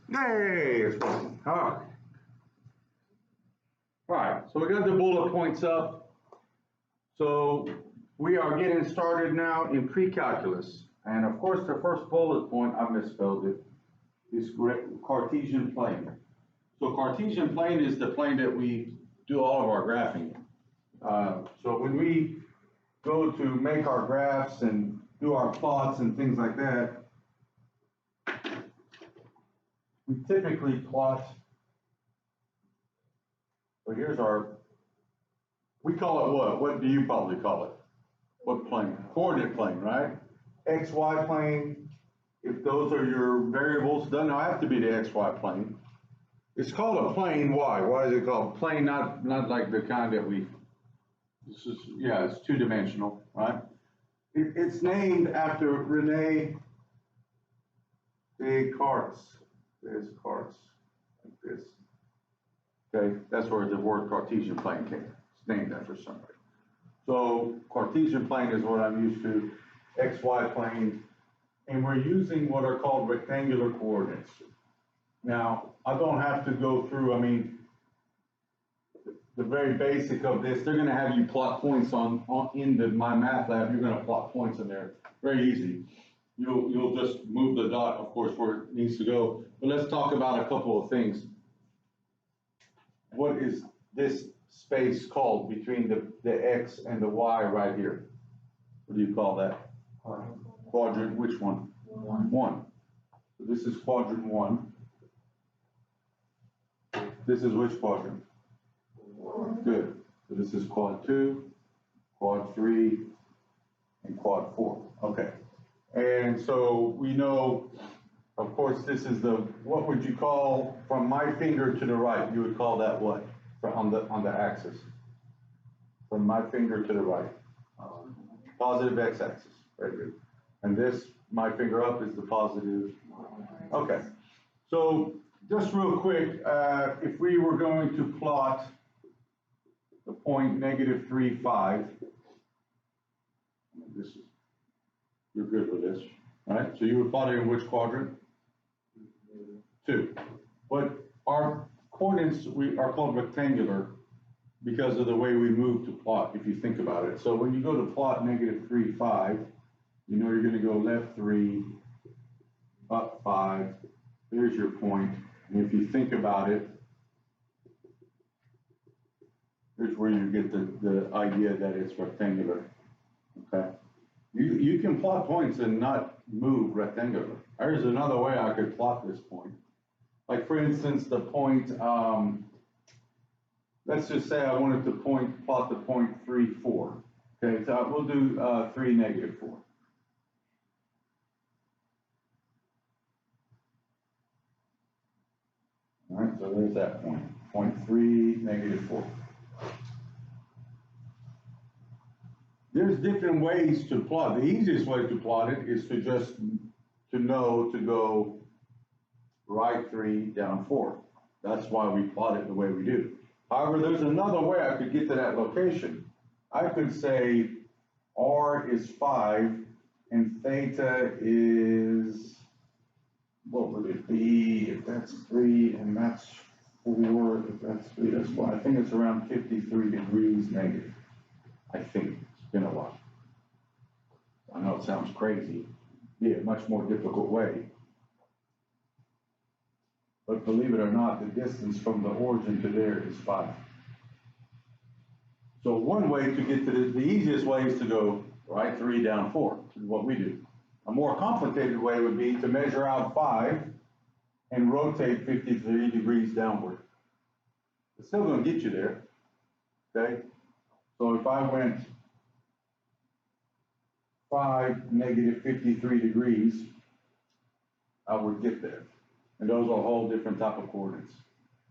Hey, it's working. All right, so we got the bullet points up. So we are getting started now in pre-calculus. And of course, the first bullet point, I misspelled it, is Cartesian plane. So Cartesian plane is the plane that we do all of our graphing in. So when we go to make our graphs and do our plots and things like that, we typically plot, well, here's our, we call it what? What do you probably call it? What plane? Coordinate plane, right? X, Y plane. If those are your variables, doesn't have to be the X, Y plane. It's called a plane. Why? Why is it called plane? Not like the kind that we, this is, yeah, it's two-dimensional, right? It's named after Rene Descartes. Descartes, like this. Okay, that's where the word Cartesian plane came. It's named after somebody. So Cartesian plane is what I'm used to, X, Y plane, and we're using what are called rectangular coordinates. Now, I don't have to go through, I mean, the very basic of this, they're gonna have you plot points on in my math lab, you're gonna plot points in there, very easy. You'll just move the dot, of course, where it needs to go. But let's talk about a couple of things. What is this space called between the X and the Y right here? What do you call that? Quadrant, which one? One. So this is quadrant one. This is which quadrant? Good. So this is quad two, quad three, and quad four. Okay. And so we know, of course, this is the, what would you call, from my finger to the right, you would call that what? On the axis. From my finger to the right. Positive x-axis. Very good. And this, my finger up, is the positive. Okay. So just real quick, if we were going to plot the point -3, 5, this is, you're good with this, right? So you would plot it in which quadrant? 2. But our coordinates are called rectangular because of the way we move to plot, if you think about it. So when you go to plot -3, 5, you know you're going to go left 3, up 5, there's your point. And if you think about it, here's where you get the idea that it's rectangular, okay? You can plot points and not move rectangular. There's another way I could plot this point. Like for instance, the point, let's just say I wanted to plot the point 3, 4. Okay, so we'll do 3, -4. All right, so there's that point, point 3, -4. There's different ways to plot. The easiest way to plot it is to just know to go right 3, down 4. That's why we plot it the way we do. However, there's another way I could get to that location. I could say R is 5 and theta is, what would it be if that's 3 and that's 4, if that's 3, that's 4. I think it's around 53 degrees negative, I think. Been a while. I know it sounds crazy, be a much more difficult way. But believe it or not, the distance from the origin to there is 5. So one way to get to the easiest way is to go right 3, down 4, is what we do. A more complicated way would be to measure out 5 and rotate 53 degrees downward. It's still going to get you there, okay? So if I went 5, -53 degrees, I would get there. And those are a whole different type of coordinates.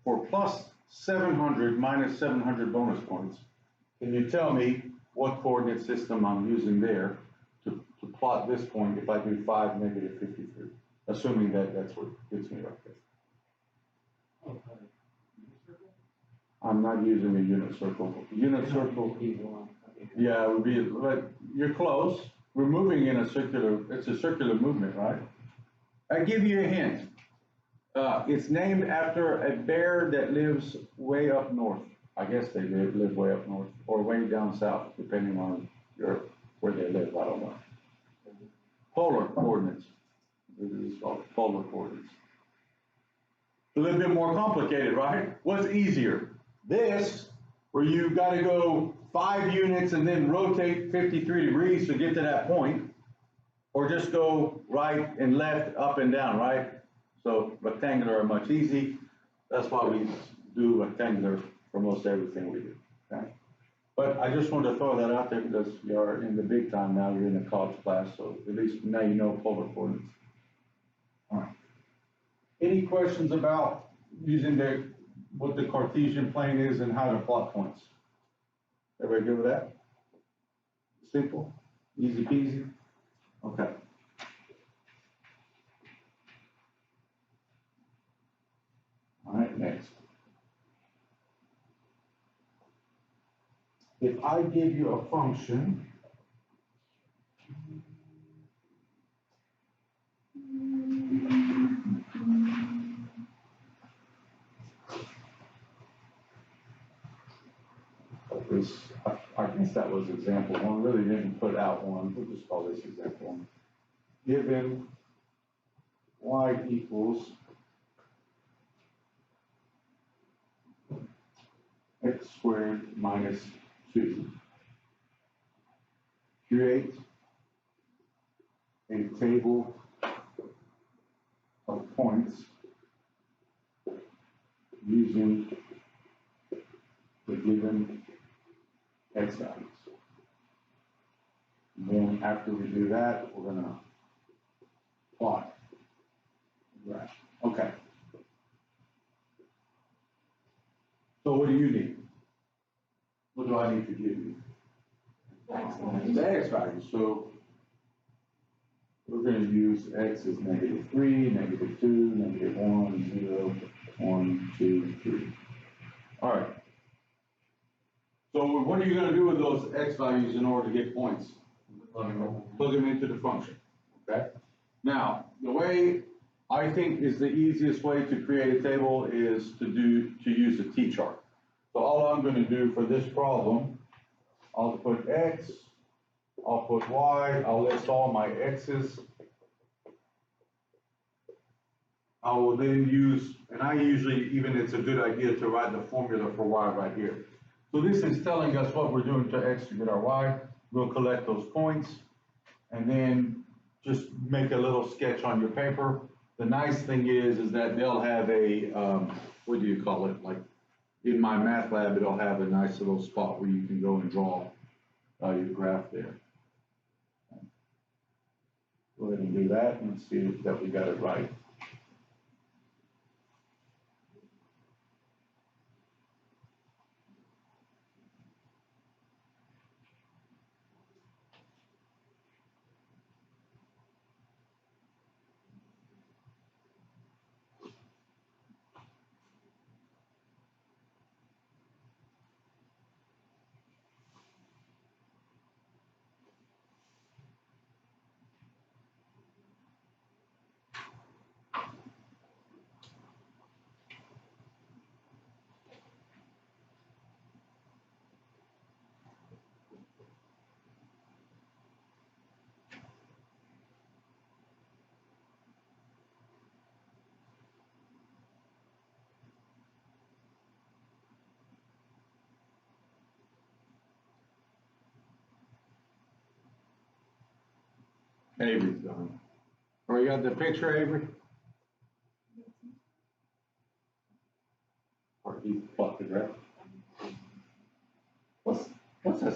For plus 700 minus 700 bonus points, can you tell me what coordinate system I'm using there to plot this point if I do 5, -53? Assuming that that's what gets me right there. I'm not using a unit circle. Unit circle, yeah, it would be, but you're close. We're moving in a circular, it's a circular movement, right? I give you a hint. It's named after a bear that lives way up north. I guess they live way up north or way down south, depending on where they live. I don't know. Polar coordinates. It's called polar coordinates. A little bit more complicated, right? What's easier? This, where you got to go 5 units and then rotate 53 degrees to get to that point, or just go right and left, up and down, right? So rectangular are much easy. That's why we do rectangular for most everything we do, okay? But I just wanted to throw that out there because you're in the big time now, you're in the college class, so at least now you know polar coordinates. All right. Any questions about using what the Cartesian plane is and how to plot points? Everybody good with that? Simple, easy peasy? Okay. All right, next. If I give you a function, I guess that was example one, really didn't put out one, we'll just call this example one. Given y equals x squared minus 2, create a table of points using the given x values. And then after we do that, we're going to plot the graph. Okay. So what do you need? What do I need to give you? The x value. So we're going to use x is -3, -2, -1, 0, 1, 2, 3. All right. So what are you going to do with those x values in order to get points? Plug them into the function, okay? Now, the way I think is the easiest way to create a table is to use a t-chart. So all I'm going to do for this problem, I'll put x, I'll put y, I'll list all my x's. I will then use, and I usually, even it's a good idea to write the formula for y right here. So this is telling us what we're doing to x to get our y. We'll collect those points and then just make a little sketch on your paper. The nice thing is that they'll have a, what do you call it? Like in my math lab, it'll have a nice little spot where you can go and draw your graph there. Go ahead and do that and see that we got it right. Avery's done. Or you got the picture, Avery? Or he plot the graph. What's a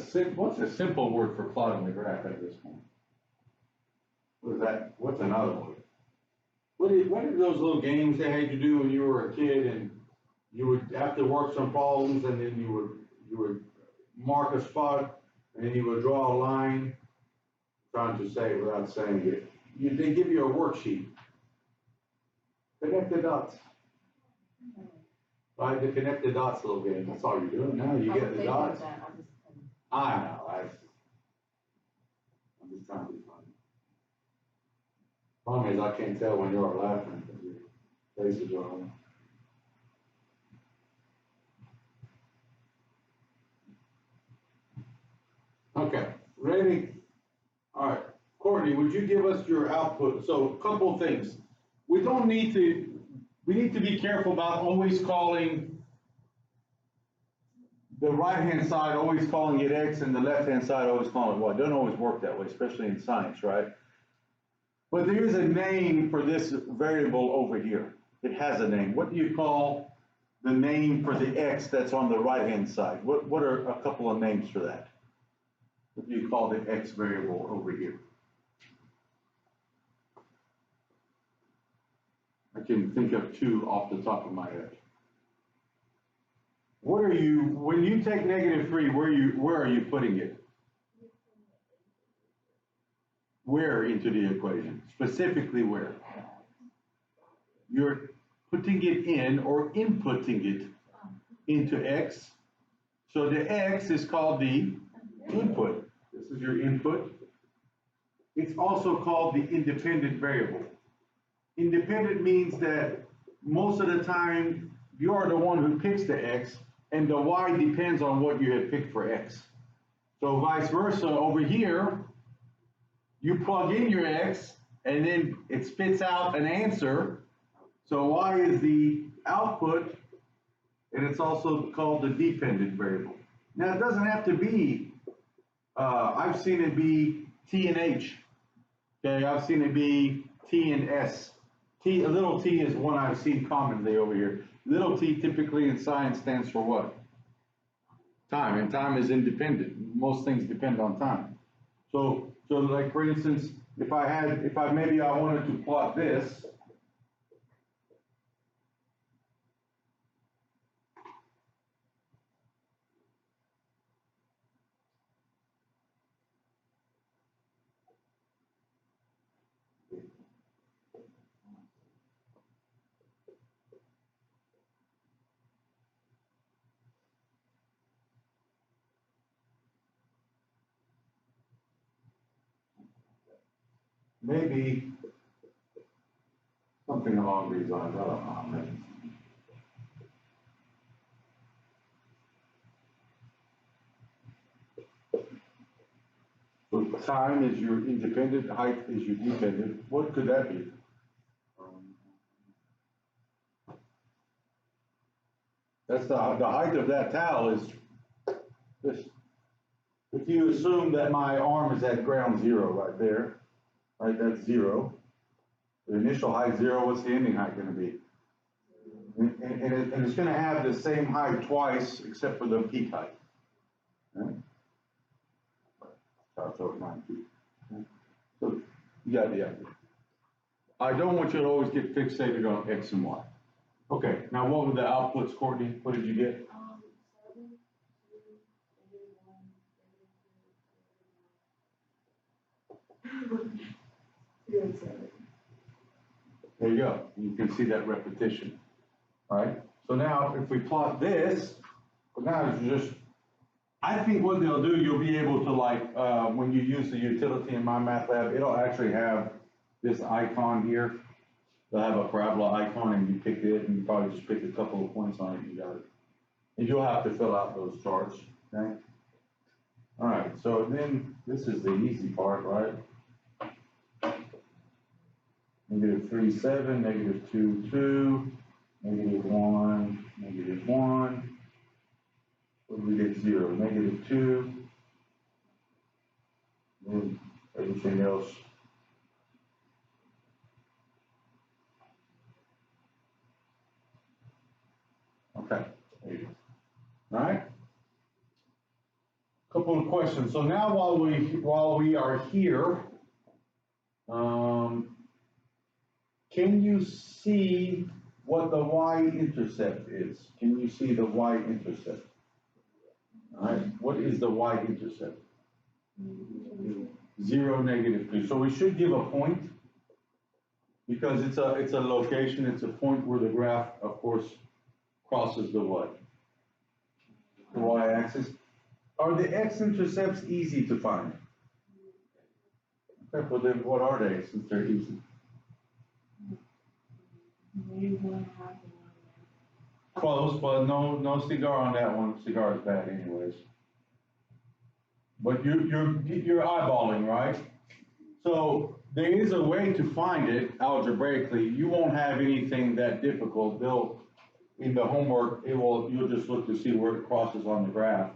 simple word for plotting the graph at this point? What is that? What's another word? What are those little games they had you do when you were a kid and you would have to work some problems and then you would mark a spot and then you would draw a line. Trying to say it without saying it. They give you a worksheet. Connect the dots. Right, the connect the dots little game. That's all you're doing now. You get the dots. I know. I'm just trying to be funny. Problem is, I can't tell when you're laughing because you're Bases are on. Okay, ready? All right, Courtney, would you give us your output? So, a couple of things. We need to be careful about always calling the right-hand side, always calling it X, and the left-hand side always calling it Y. It doesn't always work that way, especially in science, right? But there is a name for this variable over here. It has a name. What do you call the name for the X that's on the right-hand side? What are a couple of names for that? What do you call the X variable over here? I can think of two off the top of my head. When you take -3, where are you putting it? Where into the equation? Specifically where? You're putting it in or inputting it into X. So the X is called the input. This is your input. It's also called the independent variable. Independent means that most of the time you are the one who picks the X, and the Y depends on what you had picked for X. So vice versa, over here, you plug in your X, and then it spits out an answer. So Y is the output, and it's also called the dependent variable. Now, it doesn't have to be, I've seen it be T and H. Okay, I've seen it be T and S. A little t is one I've seen commonly over here. Little t typically in science stands for what? Time, and time is independent. Most things depend on time. So like for instance, if maybe I wanted to plot this, maybe something along these lines. I don't know. Maybe. So time is your independent, height is your dependent. What could that be? That's the height of that towel is this. If you assume that my arm is at ground zero right there, right, that's 0. The initial height 0, what's the ending height going to be? And it's going to have the same height twice except for the peak height. Right? So 9 feet. So you got the idea. I don't want you to always get fixated on X and Y. Okay, now what were the outputs, Courtney? What did you get? 7, 2, 2 and 7. There you go. You can see that repetition. All right? So now if we plot this, now it's just, I think what they'll do, you'll be able to like, when you use the utility in My Math Lab, it'll actually have this icon here. They'll have a parabola icon and you pick it and you probably just pick a couple of points on it and you got it. And you'll have to fill out those charts, okay? All right, so then this is the easy part, right? -3, 7, -2, 2, -1, -1. What do we get? 0, -2. Then everything else. Okay, there you go. All right. Couple of questions. So now while we are here, can you see what the y-intercept is? Can you see the y-intercept? All right. What is the y-intercept? 0, -2. So we should give a point because it's a location. It's a point where the graph, of course, crosses the what? The y-axis. Are the x-intercepts easy to find? Okay, well then what are they since they're easy? Maybe 1.5 and 1. Close, but no cigar on that one. Cigar is bad anyways. But you're eyeballing, right? So there is a way to find it algebraically. You won't have anything that difficult. In the homework, you'll just look to see where it crosses on the graph.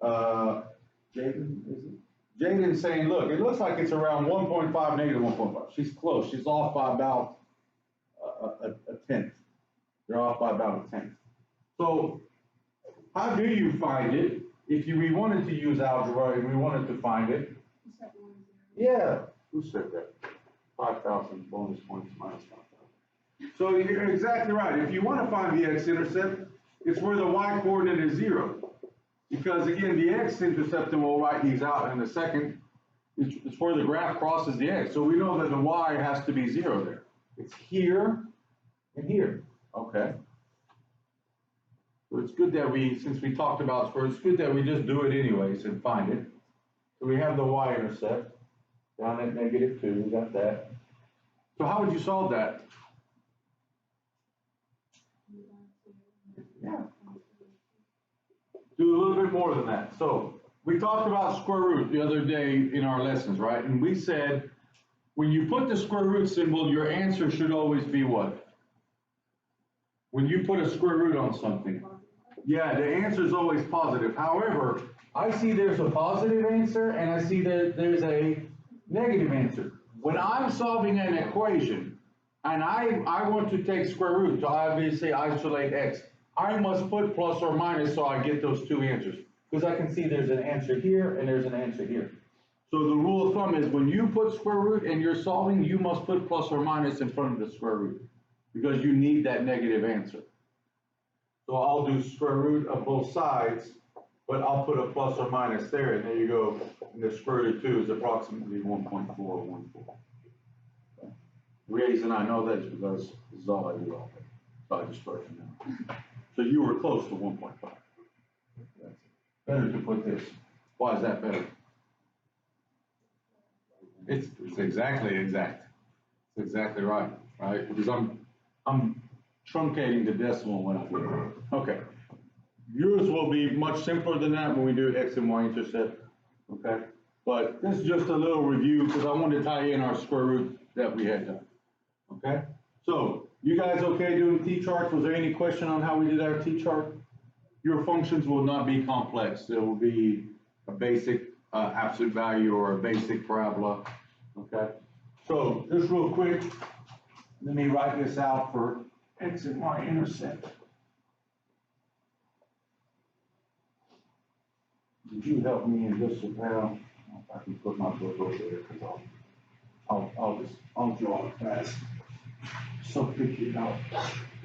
Jaden, is it? Jaden's saying, look, it looks like it's around 1.5, negative 1.5. She's close. She's off by about a tenth. They're off by about a tenth. So how do you find it? If we wanted to use algebra and we wanted to find it, Is that 1, 0? yeah, who said that? 5,000 bonus points minus 5,000. So you're exactly right. If you want to find the x-intercept, it's where the y-coordinate is 0. Because again, the x-intercept, and we'll write these out in a second, it's where the graph crosses the x. So we know that the y has to be 0 there. It's here and here, okay? So it's good that since we talked about square, it's good that we just do it anyways and find it. So we have the y-intercept down at -2, we got that. So how would you solve that? Yeah. Do a little bit more than that. So we talked about square root the other day in our lessons, right? And we said, when you put the square root symbol, your answer should always be what? When you put a square root on something. Yeah, the answer is always positive. However, I see there's a positive answer and I see that there's a negative answer. When I'm solving an equation and I want to take square root to obviously isolate x, I must put plus or minus so I get those two answers. Because I can see there's an answer here and there's an answer here. So the rule of thumb is when you put square root and you're solving, you must put plus or minus in front of the square root. Because you need that negative answer. So I'll do square root of both sides, but I'll put a plus or minus there, and there you go. And the square root of 2 is approximately 1.414. The reason I know that is because this is all I do all day. So I just wrote it down. So you were close to 1.5. Better to put this. Why is that better? It's exactly exact. It's exactly right, right? Because I'm truncating the decimal when I do it. Okay. Yours will be much simpler than that when we do x and y intercept. Okay. But this is just a little review because I wanted to tie in our square root that we had done. Okay. So you guys okay doing t-charts? Was there any question on how we did our t-chart? Your functions will not be complex. There will be a basic absolute value or a basic parabola. Okay. So just real quick, let me write this out for x and y intercept. Did you help me in this now? I can put my book over there because I'll draw it fast. So picky about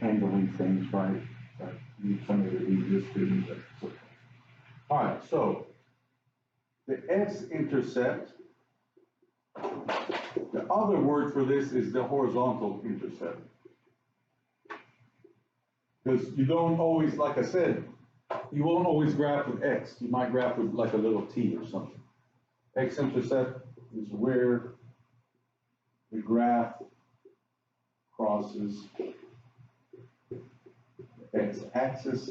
handling things right. I need somebody to read this to me. Okay. All right, so the x-intercept, the other word for this is the horizontal intercept. Because you don't always, like I said, you won't always graph with x. You might graph with like a little t or something. X-intercept is where the graph crosses the x-axis,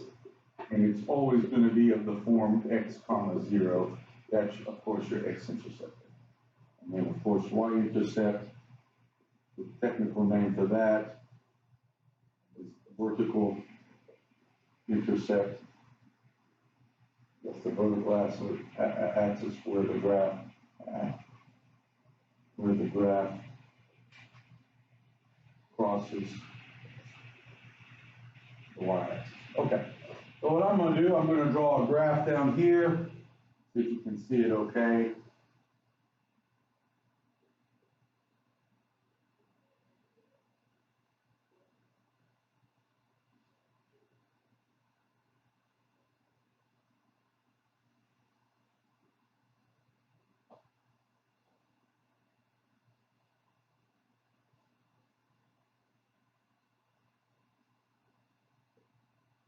and it's always going to be of the form x comma 0. That's, of course, your x-intercept. And then, of course, y-intercept, the technical name for that is vertical intercept. That's the vertical axis where the graph crosses the y-axis. Okay. So what I'm going to do, I'm going to draw a graph down here. See if you can see it okay.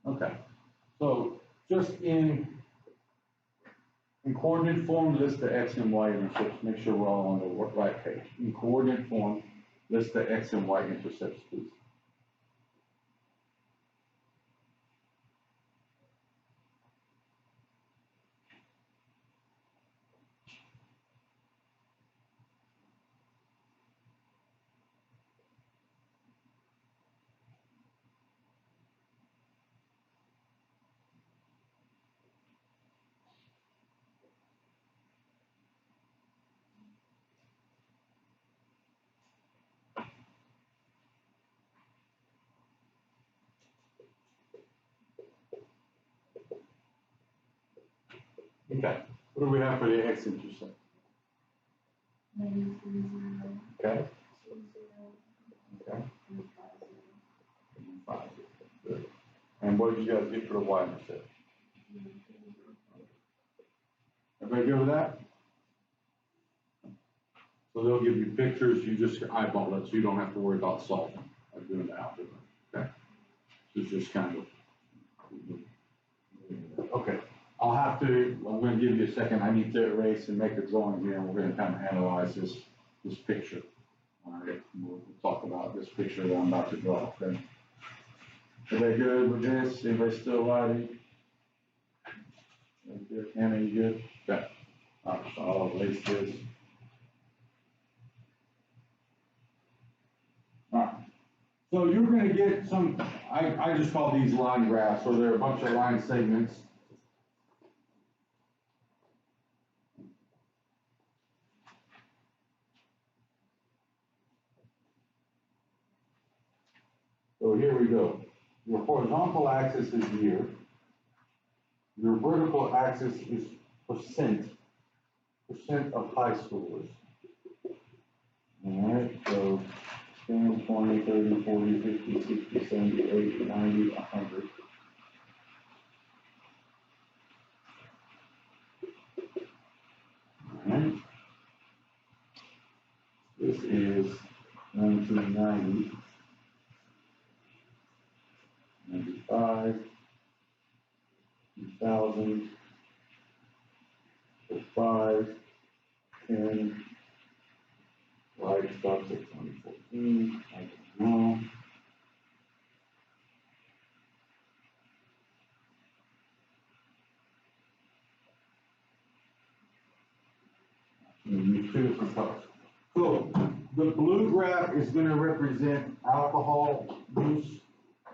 Okay, so just in coordinate form, list the x and y intercepts. Make sure we're all on the right page. In coordinate form, list the x and y intercepts, please. Okay, what do we have for the X-Intercept? -3, 0, Okay. 2, 0, Okay. and 5, 0. 5. Good. And what did you guys get for the Y-intercept? Everybody good with that? So they'll give you pictures, you just eyeball it, so you don't have to worry about solving, or doing the algebra, okay? So it's just kind of. Okay, I'm gonna give you a second, I need to erase and make a drawing here, and we're gonna kind of analyze this picture. All right, we'll talk about this picture that I'm about to draw, okay? Everybody good with this? Anybody still writing? Everybody good? Hannah, you good? Okay. All right, so I'll erase this. All right. So you're gonna get some, I just call these line graphs, so they're a bunch of line segments. So here we go. Your horizontal axis is year. Your vertical axis is percent of high schoolers. All right, so 10, 20, 30, 40, 50, 60, 70, 80, 90, 100. All right. This is 1990, 95, 2000, 05, 10, right, stops at 2014, I don't know. Use two different colors. So the blue graph is going to represent alcohol use.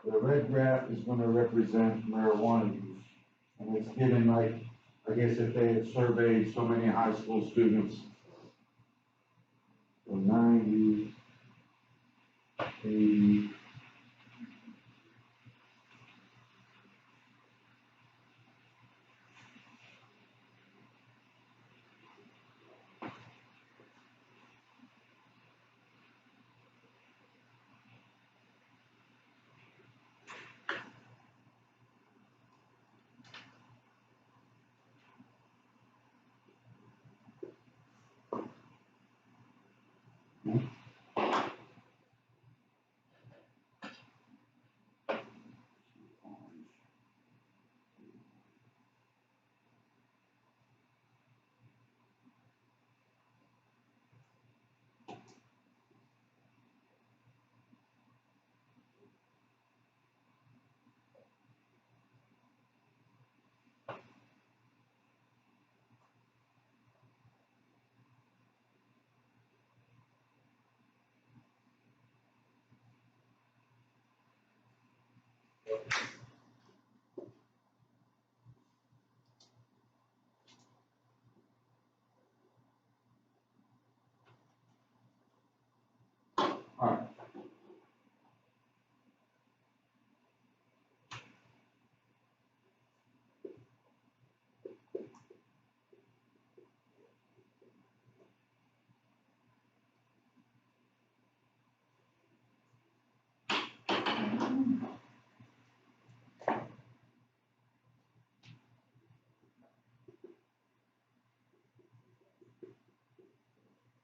The red graph is going to represent marijuana use. And it's given like, I guess if they had surveyed so many high school students, so 90, 80, all right.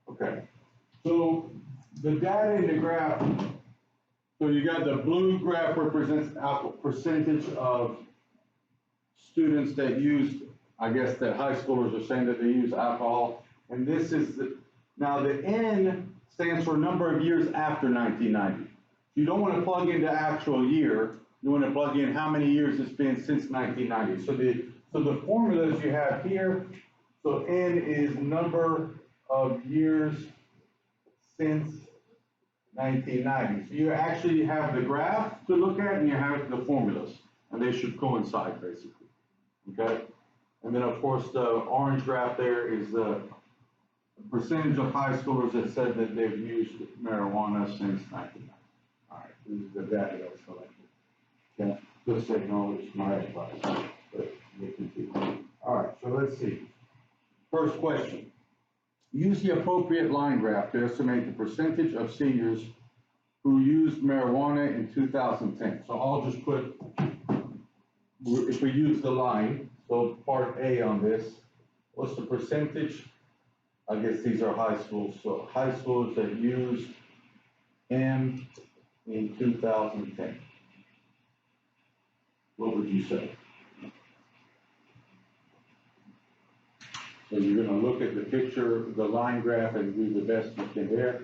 Okay, so the data in the graph, so you got the blue graph represents alcohol percentage of students that used, I guess that high schoolers are saying that they use alcohol. And this is now the N stands for number of years after 1990. You don't want to plug in the actual year, you want to plug in how many years it's been since 1990. So the formulas you have here, so N is number of years since 1990. So you actually have the graph to look at and you have the formulas, and they should coincide basically, okay? And then of course the orange graph there is the percentage of high schoolers that said that they've used marijuana since 1990. All right, this is the data that's collected. Okay, just say no, it's my advice, but we'll continue. All All right, so let's see. First question. Use the appropriate line graph to estimate the percentage of seniors who used marijuana in 2010. So I'll just put, if we use the line, so part A on this, what's the percentage? I guess these are high schools, so high schools that used M in 2010. What would you say? So you're gonna look at the picture, the line graph, and do the best you can there.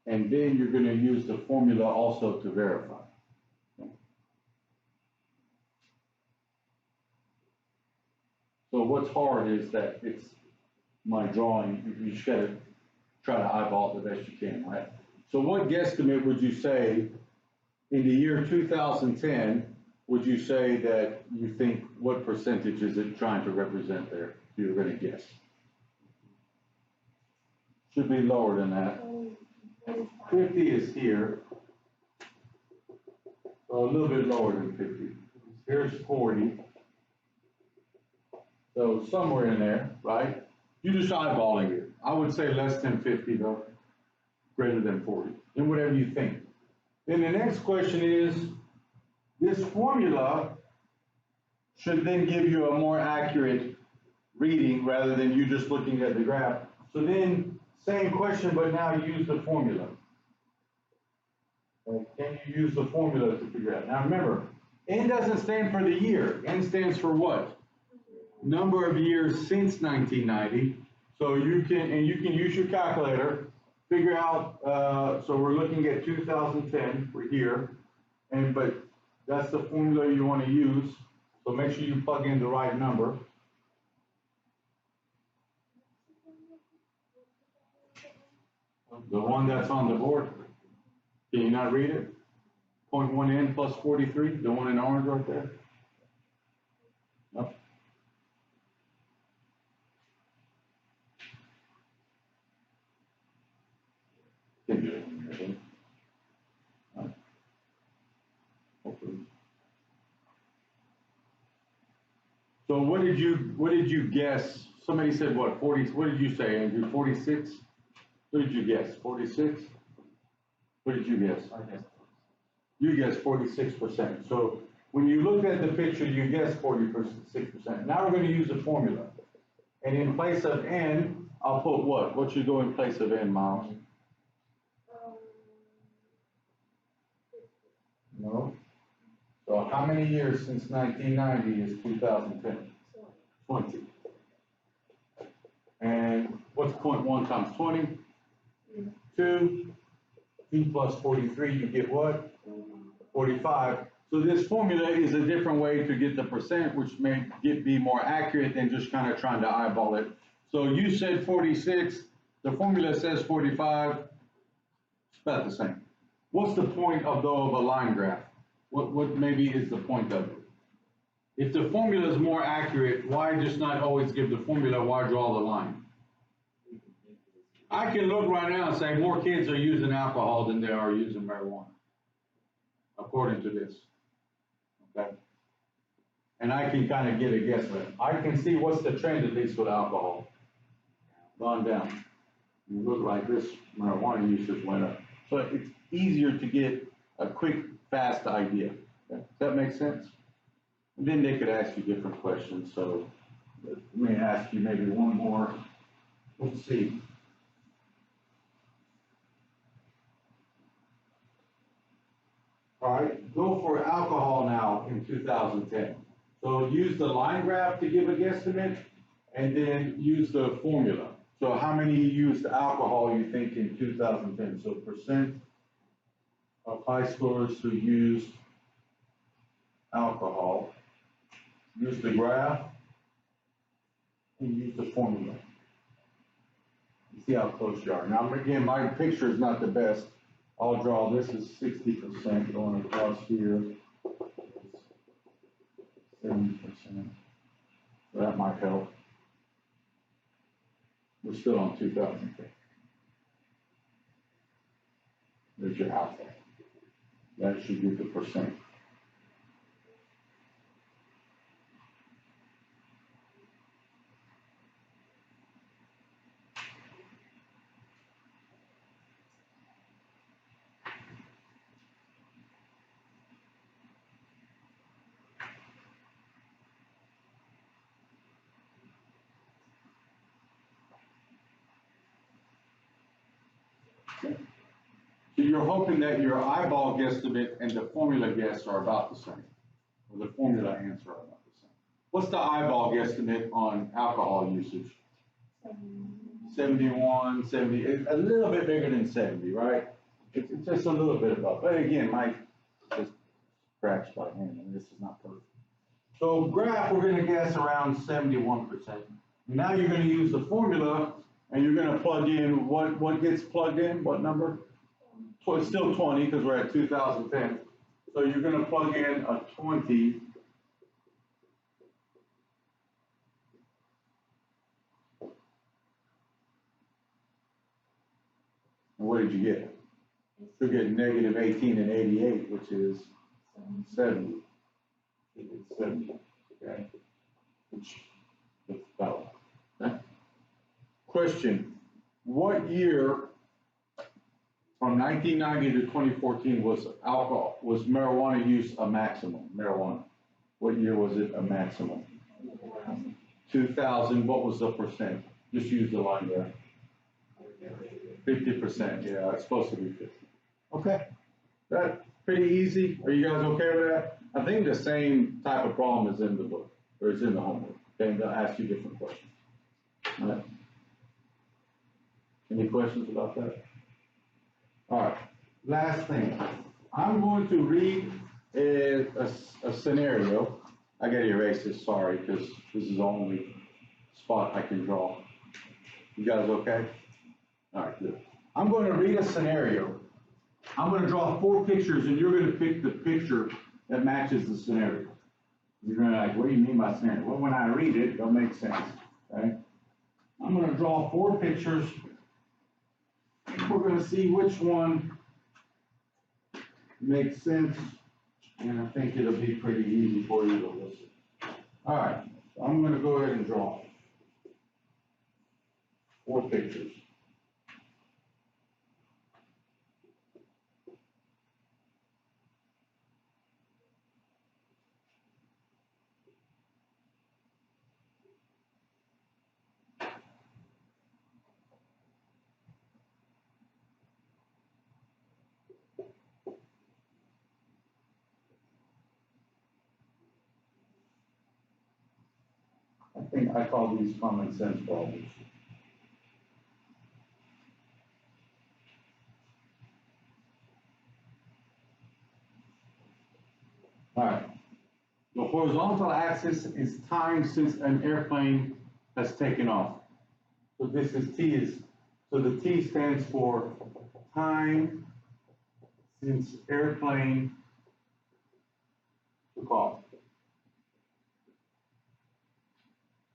And then you're gonna use the formula also to verify. So what's hard is that it's my drawing, you just gotta try to eyeball it the best you can, right? So what guesstimate would you say in the year 2010, would you say that you think, what percentage is it trying to represent there? You're gonna guess. Should be lower than that. 50 is here. So a little bit lower than 50. Here's 40. So somewhere in there, right? You're just eyeballing it. I would say less than 50 though, greater than 40, and whatever you think. Then the next question is, this formula should then give you a more accurate reading rather than you just looking at the graph. So then, same question, but now use the formula. Can you use the formula to figure out? Now remember, N doesn't stand for the year. N stands for what? Number of years since 1990. So you can use your calculator, figure out, so we're looking at 2010, we're here, but that's the formula you want to use. So make sure you plug in the right number. The one that's on the board. Can you not read it? 0.1N plus 43, the one in orange right there? Nope. Can do it. Hopefully. So what did you guess? Somebody said what, 40, what did you say, Andrew, 46? What did you guess, 46? What did you guess? I guess. You guessed 46%. So when you looked at the picture, you guessed 46%. Now we're going to use the formula. And in place of N, I'll put what? What should go in place of N, Miles? No. So how many years since 1990 is 2010? 20. And what's 0.1 times 20? 2. 2 plus 43, you get what? 45. So this formula is a different way to get the percent, which may be more accurate than just kind of trying to eyeball it. So you said 46, the formula says 45, it's about the same. What's the point of a line graph? What maybe is the point of it? If the formula is more accurate, why just not always give the formula, why draw the line? I can look right now and say more kids are using alcohol than they are using marijuana, according to this, okay? And I can kind of get a guess at it. I can see what's the trend at least with alcohol. Gone down. You look like this, marijuana usage went up. So it's easier to get a quick, fast idea. Okay? Does that make sense? And then they could ask you different questions. So let me ask you maybe one more. Let's see. All right, go for alcohol now in 2010. So use the line graph to give a guesstimate, and then use the formula. So how many used alcohol you think in 2010? So percent of high schoolers who used alcohol. Use the graph and use the formula. You see how close you are. Now again, my picture is not the best. I'll draw, this is 60% going across here. 70%. So that might help. We're still on 2010. There's your alpha. That should give the percent. So you're hoping that your eyeball guesstimate and the formula guess are about the same, or the formula answer are about the same. What's the eyeball guesstimate on alcohol usage? 71, 70, a little bit bigger than 70, right? It's just a little bit above. But again, Mike just scratched by hand, and this is not perfect. So graph, we're gonna guess around 71%. Now you're gonna use the formula, and you're gonna plug in, what gets plugged in, what number? Well, it's still 20, because we're at 2010. So you're gonna plug in a 20. And what did you get? You get negative 18 and 88, which is 70. It's 70, okay? Which is about, okay? Question, what year from 1990 to 2014 was marijuana use a maximum, marijuana? What year was it a maximum? 2000, what was the percent? Just use the line there. 50%, yeah, it's supposed to be 50. Okay, that's pretty easy. Are you guys okay with that? I think the same type of problem is in the book, or is in the homework. Okay, they'll ask you different questions. All right. Any questions about that? All right, last thing. I'm going to read a scenario. I gotta erase this, sorry, because this is the only spot I can draw. You guys okay? All right, good. I'm going to read a scenario. I'm going to draw 4 pictures, and you're going to pick the picture that matches the scenario. You're going to like, what do you mean by scenario? Well, when I read it, it'll make sense, okay? I'm going to draw 4 pictures. We're going to see which one makes sense, and I think it'll be pretty easy for you to listen. All right, so I'm going to go ahead and draw 4 pictures. I think I call these common sense problems. All right. The horizontal axis is time since an airplane has taken off. So this is T so the T stands for time since airplane took off.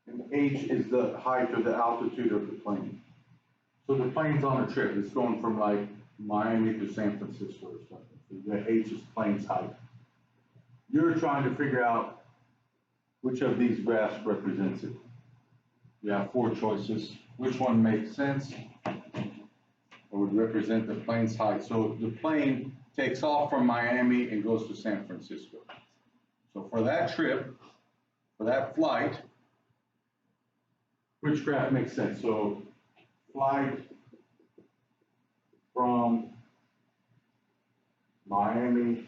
And H is the height or the altitude of the plane. So the plane's on a trip. It's going from like Miami to San Francisco or something. So the H is plane's height. You're trying to figure out which of these graphs represents it. You have 4 choices. Which one makes sense or would represent the plane's height? So the plane takes off from Miami and goes to San Francisco. So for that trip, for that flight, which graph makes sense? So flight from Miami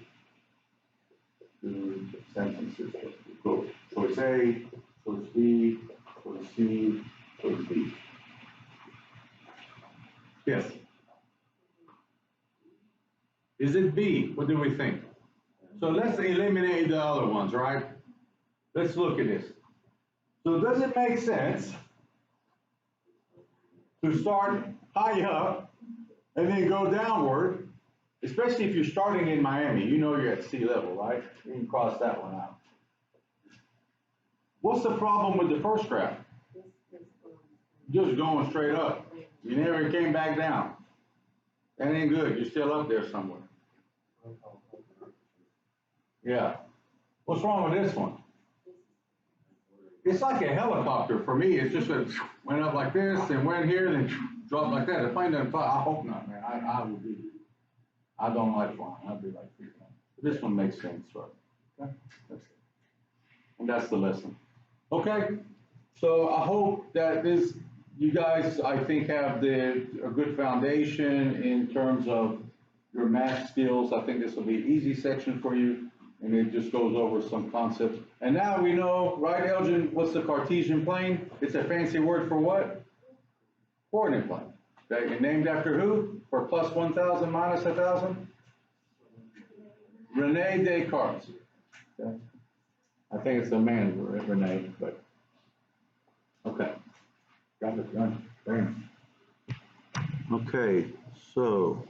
to San Francisco. Go choice A, choice B, choice C, choice D. Yes. Is it B? What do we think? So let's eliminate the other ones, right? Let's look at this. So does it make sense to start high up and then go downward, especially if you're starting in Miami? You know you're at sea level, right? You can cross that one out. What's the problem with the first graph? Just going straight up. You never came back down. That ain't good. You're still up there somewhere. Yeah. What's wrong with this one? It's like a helicopter for me. It's just a, went up like this and went here and then dropped like that. The plane doesn't fly. I hope not, man. I would be. I don't like flying. I'd be like freaking out. This one makes sense, right? Okay. That's it. And that's the lesson. Okay. So I hope that this you guys, I think, have a good foundation in terms of your math skills. I think this will be an easy section for you, and it just goes over some concepts. And now we know, right, Elgin, what's the Cartesian plane? It's a fancy word for what? Coordinate plane. Okay, and named after who? For plus 1,000 minus 1,000? Rene Descartes. Okay. I think it's a man, Rene, but, okay. Got it done. Bam. Okay, so